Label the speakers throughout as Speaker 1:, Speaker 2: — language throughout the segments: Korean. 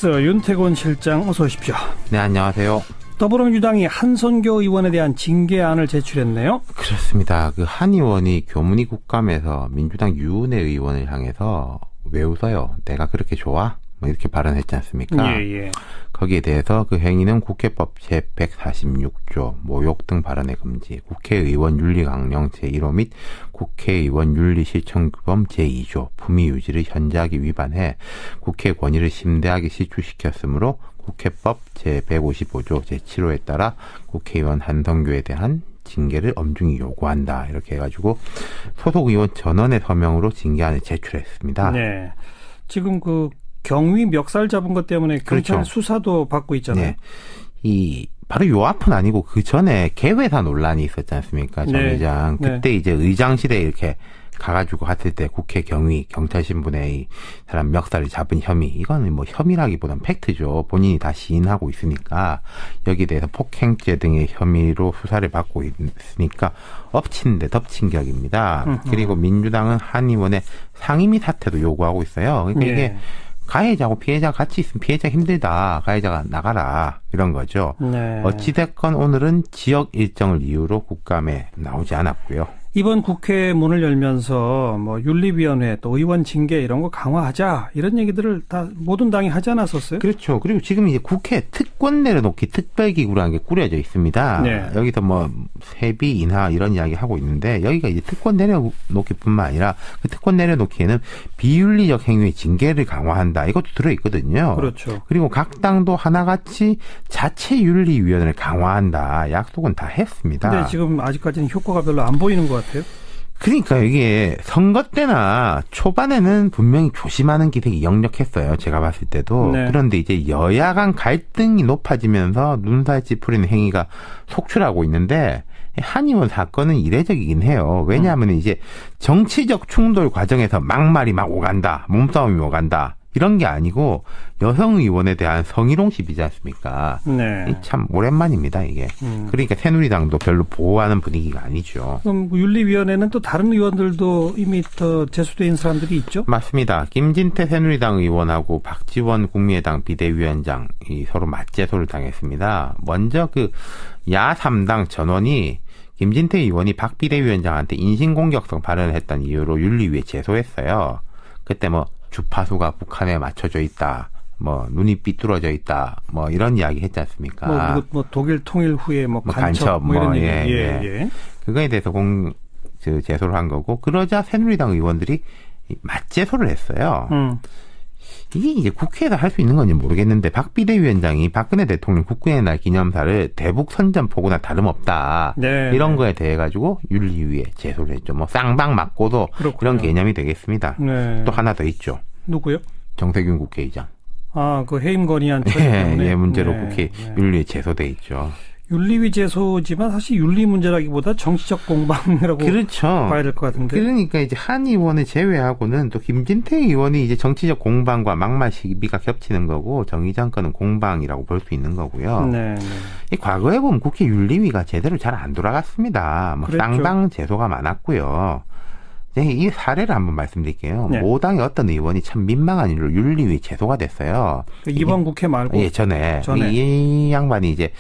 Speaker 1: 오마이뉴스 윤태곤 실장 어서 오십시오.
Speaker 2: 네, 안녕하세요.
Speaker 1: 더불어민주당이 한선교 의원에 대한 징계안을 제출했네요.
Speaker 2: 그렇습니다. 그 한 의원이 교문위 국감에서 민주당 유은혜 의원을 향해서 왜 웃어요? 내가 그렇게 좋아? 뭐 이렇게 발언했지 않습니까?
Speaker 1: 예.
Speaker 2: 거기에 대해서 그 행위는 국회법 제146조 모욕 등 발언의 금지, 국회의원 윤리강령 제1호 및 국회의원 윤리실천규범 제2조 품위 유지를 현저하게 위반해 국회 권위를 심대하게 실추시켰으므로 국회법 제155조 제7호에 따라 국회의원 한선교에 대한 징계를 엄중히 요구한다. 이렇게 해가지고 소속 의원 전원의 서명으로 징계안을 제출했습니다.
Speaker 1: 네. 지금 그 경위 멱살 잡은 것 때문에 경찰
Speaker 2: 그렇죠.
Speaker 1: 수사도 받고 있잖아요.
Speaker 2: 네. 바로 요 앞은 아니고 그 전에 개회사 논란이 있었지 않습니까? 정
Speaker 1: 네.
Speaker 2: 의장. 그때 이제 의장실에 이렇게 가가지고 갔을 때 국회 경위, 경찰 신분의 이 사람 멱살을 잡은 혐의. 이거는 뭐 혐의라기보단 팩트죠. 본인이 다 시인하고 있으니까 여기에 대해서 폭행죄 등의 혐의로 수사를 받고 있으니까 엎친 데 덮친 격입니다. 그리고 민주당은 한 의원의 상임위 사퇴도 요구하고 있어요. 그러니까 이게 가해자하고 피해자가 같이 있으면 피해자 힘들다. 가해자가 나가라. 이런 거죠.
Speaker 1: 네.
Speaker 2: 어찌됐건 오늘은 지역 일정을 이유로 국감에 나오지 않았고요.
Speaker 1: 이번 국회 문을 열면서 뭐 윤리위원회 또 의원 징계 이런 거 강화하자 이런 얘기들을 다 모든 당이 하지 않았었어요?
Speaker 2: 그렇죠. 그리고 지금 이제 국회 특권 내려놓기 특별기구라는 게 꾸려져 있습니다.
Speaker 1: 네.
Speaker 2: 여기서 뭐 세비 인하 이런 이야기 하고 있는데 여기가 이제 특권 내려놓기뿐만 아니라 그 특권 내려놓기에는 비윤리적 행위의 징계를 강화한다. 이것도 들어있거든요.
Speaker 1: 그렇죠.
Speaker 2: 그리고 각 당도 하나같이 자체 윤리위원회를 강화한다. 약속은 다 했습니다.
Speaker 1: 근데 지금 아직까지는 효과가 별로 안 보이는 것 같아요.
Speaker 2: 그러니까 이게 선거 때나 초반에는 분명히 조심하는 기색이 역력했어요. 제가 봤을 때도.
Speaker 1: 네.
Speaker 2: 그런데 이제 여야 간 갈등이 높아지면서 눈살 찌푸리는 행위가 속출하고 있는데 한의원 사건은 이례적이긴 해요. 왜냐하면 이제 정치적 충돌 과정에서 막말이 막 오간다. 몸싸움이 오간다. 이런 게 아니고 여성 의원에 대한 성희롱식이지 않습니까?
Speaker 1: 네.
Speaker 2: 참 오랜만입니다, 이게. 그러니까 새누리당도 별로 보호하는 분위기가 아니죠.
Speaker 1: 그럼 윤리위원회는 또 다른 의원들도 이미 더 제소돼 있는 사람들이 있죠?
Speaker 2: 맞습니다. 김진태 새누리당 의원하고 박지원 국민의당 비대위원장이 서로 맞제소를 당했습니다. 먼저 그 야3당 전원이 김진태 의원이 박 비대위원장한테 인신공격성 발언을 했던 이유로 윤리위에 제소했어요. 그때 뭐 주파수가 북한에 맞춰져 있다. 뭐 눈이 삐뚤어져 있다. 뭐 이런 이야기 했지 않습니까?
Speaker 1: 뭐 독일 통일 후에 뭐 간첩 뭐 이런 얘기. 예.
Speaker 2: 그거에 대해서 제소를 한 거고 그러자 새누리당 의원들이 맞제소를 했어요. 이게 이제 국회에서 할 수 있는 건지 모르겠는데 박 비대위원장이 박근혜 대통령 국군의 날 기념사를 대북 선전포고나 다름없다.
Speaker 1: 네,
Speaker 2: 이런 거에 대해 가지고 윤리위에 제소를 했죠. 뭐 쌍방 맞고도
Speaker 1: 그렇군요.
Speaker 2: 이런 개념이 되겠습니다.
Speaker 1: 네.
Speaker 2: 또 하나 더 있죠.
Speaker 1: 누구요?
Speaker 2: 정세균 국회의장.
Speaker 1: 아, 그 해임 건의안 처리 때문에.
Speaker 2: 예, 문제로 국회 윤리위에 제소돼 있죠.
Speaker 1: 윤리위 제소지만 사실 윤리 문제라기보다 정치적 공방이라고
Speaker 2: 그렇죠.
Speaker 1: 봐야 될 것 같은데.
Speaker 2: 그러니까 이제 한 의원을 제외하고는 또 김진태 의원이 이제 정치적 공방과 막말 시비가 겹치는 거고 정 의장 거는 공방이라고 볼 수 있는 거고요.
Speaker 1: 네.
Speaker 2: 이 과거에 보면 국회 윤리위가 제대로 잘 안 돌아갔습니다. 뭐
Speaker 1: 그랬죠.
Speaker 2: 쌍방 제소가 많았고요. 이 사례를 한번 말씀드릴게요.
Speaker 1: 네.
Speaker 2: 모당의 어떤 의원이 참 민망한 일로 윤리위 제소가 됐어요.
Speaker 1: 이번 국회 말고.
Speaker 2: 예, 전에. 이 양반이 이제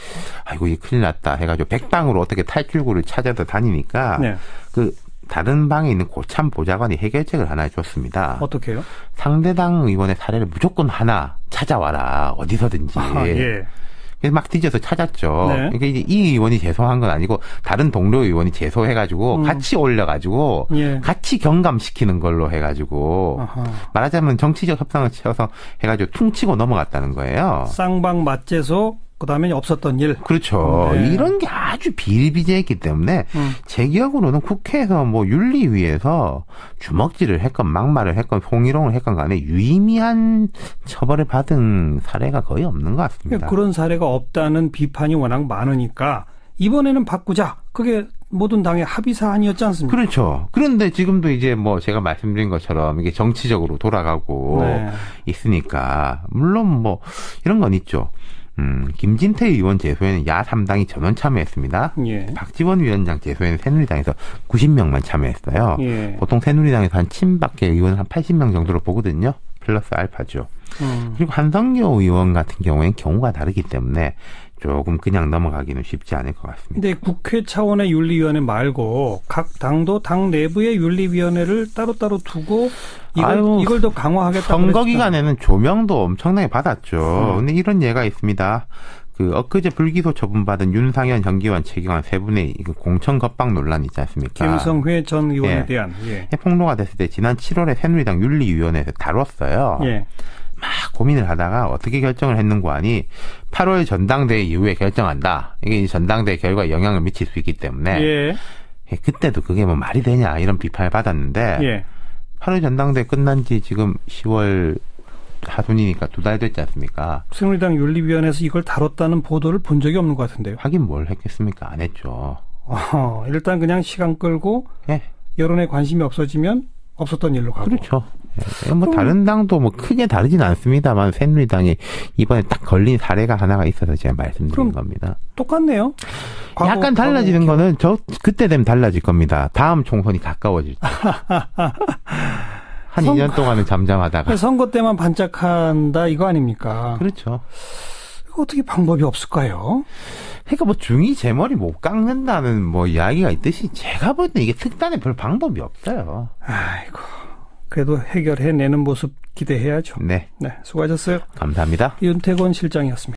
Speaker 2: 아이고 이 큰일 났다 해가지고 백방으로 어떻게 탈출구를 찾아서 다니니까
Speaker 1: 네.
Speaker 2: 그 다른 방에 있는 고참 보좌관이 해결책을 하나 해줬습니다.
Speaker 1: 어떻게 해요?
Speaker 2: 상대당 의원의 사례를 무조건 하나 찾아와라. 어디서든지.
Speaker 1: 예.
Speaker 2: 그래서 막 뒤져서 찾았죠.
Speaker 1: 네.
Speaker 2: 그러니까 이제 이 의원이 제소한 건 아니고 다른 동료 의원이 제소해가지고 같이 올려가지고
Speaker 1: 예.
Speaker 2: 같이 경감시키는 걸로 해가지고
Speaker 1: 아하.
Speaker 2: 말하자면 정치적 협상을 치어서 해가지고 퉁치고 넘어갔다는 거예요.
Speaker 1: 쌍방 맞제소 그다음에 없었던 일.
Speaker 2: 그렇죠.
Speaker 1: 네.
Speaker 2: 이런 게 아주 비일비재했기 때문에 제 기억으로는 국회에서 뭐 윤리위에서 주먹질을 했건 막말을 했건 홍희롱을 했건 간에 유의미한 처벌을 받은 사례가 거의 없는 것 같습니다.
Speaker 1: 그런 사례가 없다는 비판이 워낙 많으니까 이번에는 바꾸자. 그게 모든 당의 합의 사안이었지 않습니까?
Speaker 2: 그렇죠. 그런데 지금도 이제 뭐 제가 말씀드린 것처럼 이게 정치적으로 돌아가고 있으니까 물론 뭐 이런 건 있죠. 김진태 의원 제소에는 야3당이 전원 참여했습니다.
Speaker 1: 예.
Speaker 2: 박지원 위원장 제소에는 새누리당에서 90명만 참여했어요.
Speaker 1: 예.
Speaker 2: 보통 새누리당에서 한 친박계 의원 한 80명 정도로 보거든요. 플러스 알파죠. 그리고 한성교 의원 같은 경우에는 경우가 다르기 때문에 조금 그냥 넘어가기는 쉽지 않을 것 같습니다.
Speaker 1: 근데 국회 차원의 윤리위원회 말고 각 당도 당 내부의 윤리위원회를 따로따로 두고 이걸 더 강화하겠다고
Speaker 2: 선거 기간에는 조명도 엄청나게 받았죠. 근데 이런 예가 있습니다. 그 엊그제 불기소 처분받은 윤상현, 정기환, 최경환 세 분의 공천 겁박 논란 있지 않습니까?
Speaker 1: 김성회 전 의원에 대한.
Speaker 2: 폭로가 됐을 때 지난 7월에 새누리당 윤리위원회에서 다뤘어요. 막 고민을 하다가 어떻게 결정을 했는고 하니 8월 전당대회 이후에 결정한다. 이게 전당대회 결과에 영향을 미칠 수 있기 때문에 그때도 그게 뭐 말이 되냐 이런 비판을 받았는데 8월 전당대회 끝난 지 지금 10월 하순이니까 2달 됐지 않습니까?
Speaker 1: 새누리당 윤리위원회에서 이걸 다뤘다는 보도를 본 적이 없는 것 같은데요.
Speaker 2: 하긴 뭘 했겠습니까? 안 했죠.
Speaker 1: 일단 그냥 시간 끌고 여론에 관심이 없어지면 없었던 일로 가고.
Speaker 2: 그렇죠. 뭐 다른 당도 뭐 크게 다르진 않습니다만 새누리당이 이번에 딱 걸린 사례가 하나가 있어서 제가 말씀드린 겁니다.
Speaker 1: 똑같네요.
Speaker 2: 약간 달라지는 거는 그때 되면 달라질 겁니다. 다음 총선이 가까워질 때. 한 2년 동안은 잠잠하다가.
Speaker 1: 선거 때만 반짝한다 이거 아닙니까?
Speaker 2: 그렇죠.
Speaker 1: 이거 어떻게 방법이 없을까요?
Speaker 2: 그러니까 뭐 중이 제 머리 못 깎는다는 뭐 이야기가 있듯이 제가 볼 때 이게 특단의 별 방법이 없어요.
Speaker 1: 아이고. 그래도 해결해내는 모습 기대해야죠.
Speaker 2: 네.
Speaker 1: 수고하셨어요.
Speaker 2: 감사합니다.
Speaker 1: 윤태권 실장이었습니다.